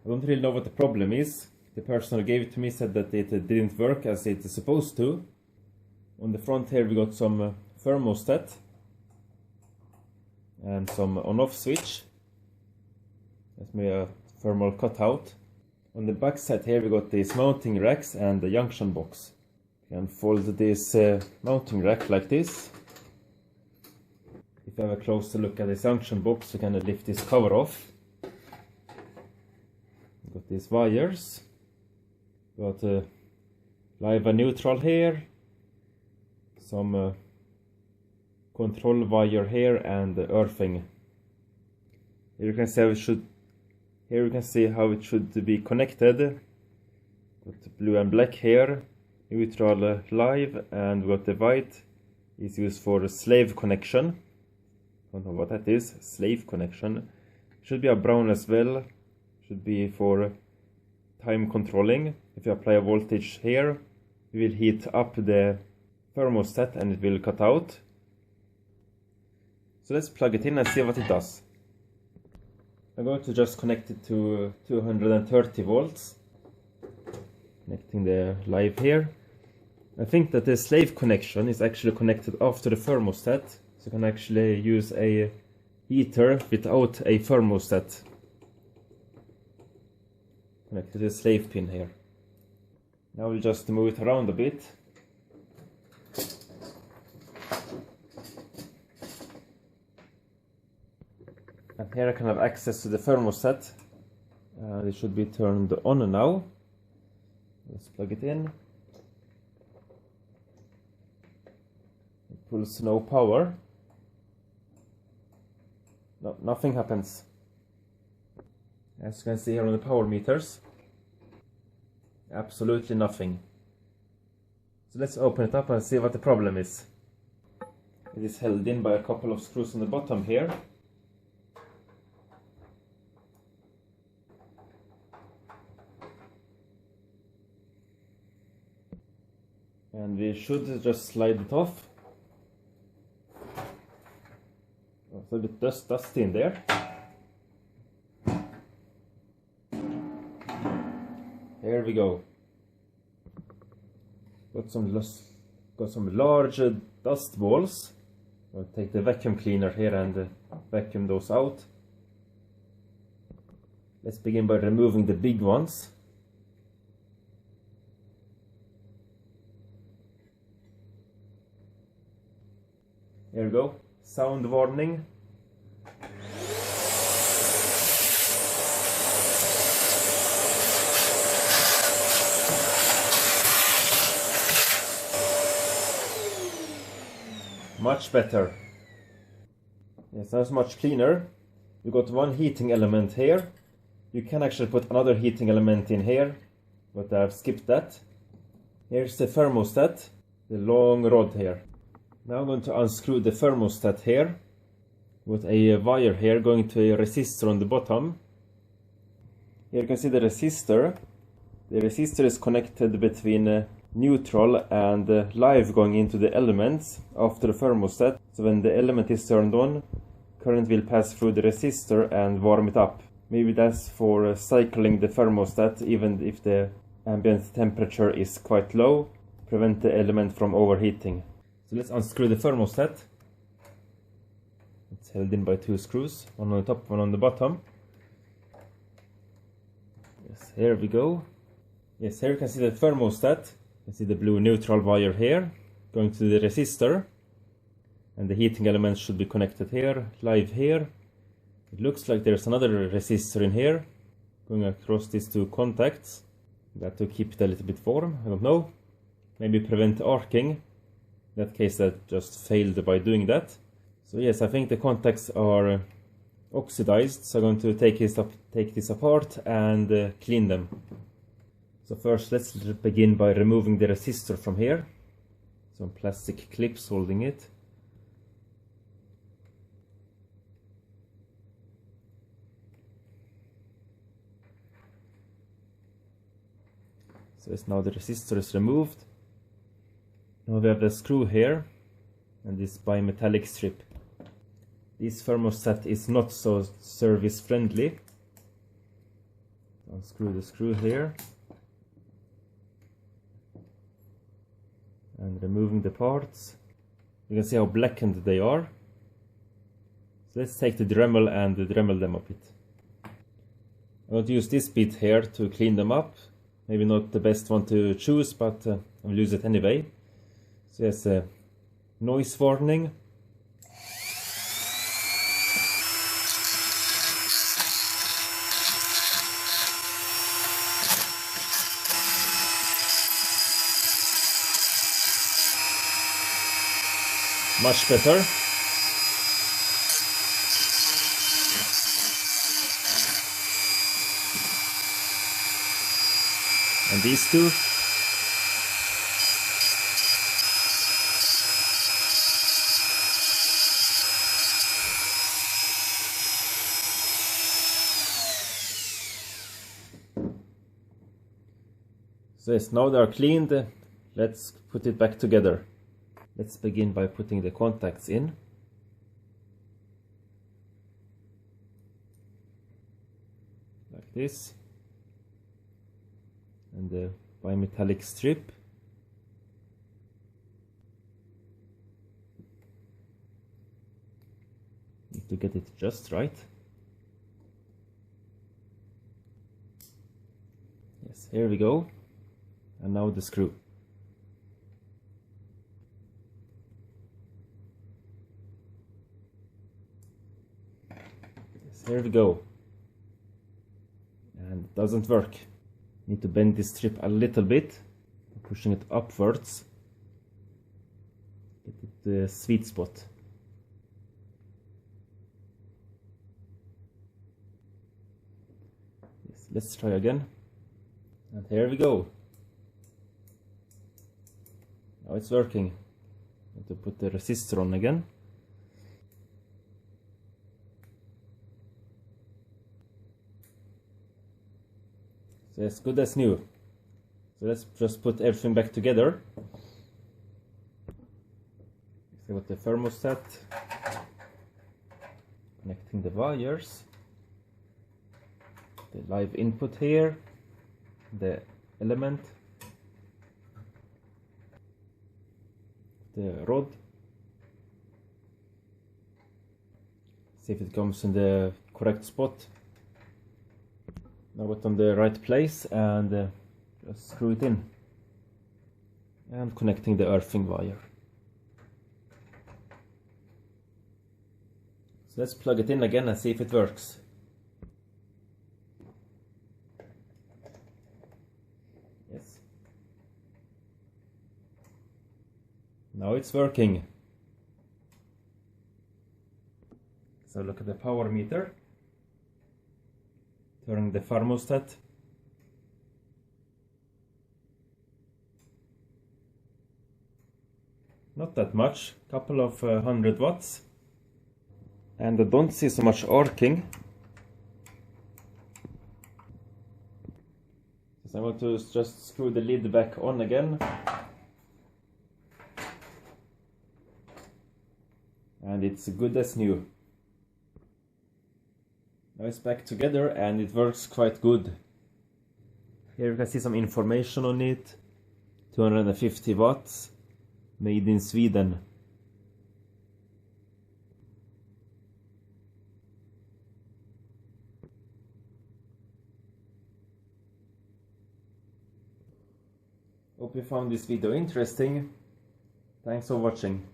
I don't really know what the problem is. The person who gave it to me said that it didn't work as it is supposed to. On the front here we got some thermostat and some on-off switch. That's maybe a thermal cutout. On the back side here we got these mounting racks and the junction box. You can fold this mounting rack like this. If you have a closer look at this junction box, you can lift this cover off. Got these wires. Got live and neutral here. Some control wire here and earthing. Here you can see how it should. Here you can see how it should be connected. Got the blue and black here. Neutral live, and we got the white is used for a slave connection. Don't know what that is. Slave connection. Should be a brown as well. Should be for time controlling. If you apply a voltage here, it will heat up the thermostat and it will cut out. So let's plug it in and see what it does. I'm going to just connect it to 230 volts. Connecting the live here. I think that the slave connection is actually connected after the thermostat. So you can actually use a heater without a thermostat. Connect to the slave pin here. Now we'll just move it around a bit. And here I can have access to the thermostat. It should be turned on now. Let's plug it in. It pulls no power. No, nothing happens. As you can see here on the power meters, absolutely nothing. So let's open it up and see what the problem is. It is held in by a couple of screws on the bottom here. And we should just slide it off. It's a bit dusty in there. Here we go. Got some large dust balls. I'll take the vacuum cleaner here and vacuum those out. Let's begin by removing the big ones. Here we go. Sound warning. Much better. Yes, that's much cleaner. We got one heating element here. You can actually put another heating element in here, but I've skipped that. Here's the thermostat, the long rod here. Now I'm going to unscrew the thermostat here with a wire here going to a resistor on the bottom. Here you can see the resistor. The resistor is connected between neutral and live going into the elements after the thermostat. So when the element is turned on, current will pass through the resistor and warm it up. Maybe that's for cycling the thermostat even if the ambient temperature is quite low, prevent the element from overheating. So let's unscrew the thermostat. It's held in by two screws, one on the top, one on the bottom. Yes, here we go. Yes, here you can see the thermostat. You can see the blue neutral wire here, going to the resistor. And the heating element should be connected here, live here. It looks like there's another resistor in here, going across these two contacts. That to keep it a little bit warm, I don't know. Maybe prevent arcing. In that case that just failed by doing that. So yes, I think the contacts are oxidized, so I'm going to take this apart and clean them. So first let's begin by removing the resistor from here. Some plastic clips holding it. So now the resistor is removed. Now we have the screw here and this bimetallic strip. This thermostat is not so service friendly. Unscrew the screw here. And removing the parts. You can see how blackened they are. So let's take the Dremel and Dremel them a bit. I want to use this bit here to clean them up. Maybe not the best one to choose, but I will use it anyway. So there's a noise warning. Much better. And these two. So yes, now they are cleaned. Let's put it back together. Let's begin by putting the contacts in. Like this. And the bimetallic strip. Need to get it just right. Yes, here we go. And now the screw. Yes, here we go. And it doesn't work. Need to bend this strip a little bit, pushing it upwards. Get it the sweet spot. Yes, let's try again. And here we go. Now it's working. Need to put the resistor on again. So as good as new. So let's just put everything back together. So with the thermostat, connecting the wires, the live input here, the element, the rod. See if it comes in the correct spot. Now it's on the right place, and just screw it in. And connecting the earthing wire. So let's plug it in again and see if it works. Yes. Now it's working. So look at the power meter. Turning the thermostat. Not that much, couple of 100 watts. And I don't see so much arcing. So I want to just screw the lid back on again. And it's good as new. Now it's back together and it works quite good. Here you can see some information on it. 250 watts, made in Sweden. Hope you found this video interesting. Thanks for watching.